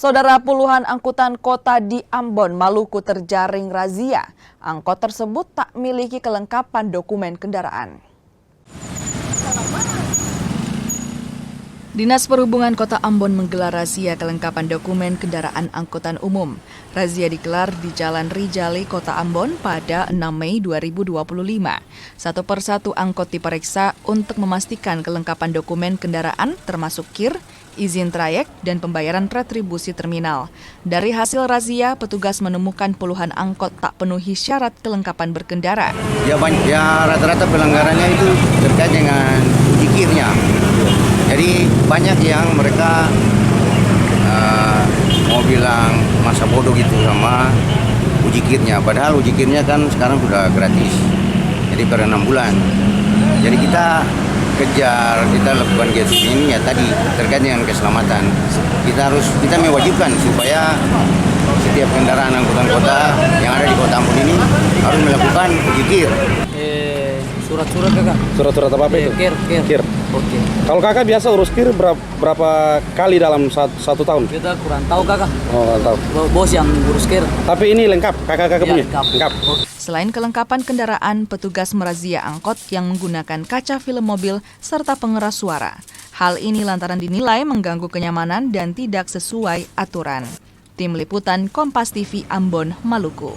Saudara, puluhan angkutan kota di Ambon, Maluku terjaring razia. Angkot tersebut tak memiliki kelengkapan dokumen kendaraan. Dinas Perhubungan Kota Ambon menggelar razia kelengkapan dokumen kendaraan angkutan umum. Razia digelar di Jalan Rijali, Kota Ambon pada 6 Mei 2025. Satu persatu angkot diperiksa untuk memastikan kelengkapan dokumen kendaraan termasuk KIR, izin trayek, dan pembayaran retribusi terminal. Dari hasil razia, petugas menemukan puluhan angkot tak penuhi syarat kelengkapan berkendara. Ya rata-rata pelanggarannya itu terkait dengan uji KIR-nya. Jadi banyak yang mereka mau bilang masa bodoh gitu sama uji KIR-nya. Padahal uji KIR-nya kan sekarang sudah gratis. Jadi per 6 bulan. Jadi kita kejar, kita lakukan giat ini ya tadi terkait dengan keselamatan. Kita mewajibkan supaya setiap kendaraan angkutan kota yang ada di Kota Ambon ini harus melakukan uji KIR. Surat-surat kakak. Surat-surat apa itu? KIR. Oke. Kalau kakak biasa urus KIR berapa kali dalam satu tahun? Kita kurang tahu kakak. Oh, kurang tahu. Bos yang urus KIR. Tapi ini lengkap, kakak punya? Lengkap. Selain kelengkapan kendaraan, petugas merazia angkot yang menggunakan kaca film mobil serta pengeras suara. Hal ini lantaran dinilai mengganggu kenyamanan dan tidak sesuai aturan. Tim Liputan Kompas TV Ambon, Maluku.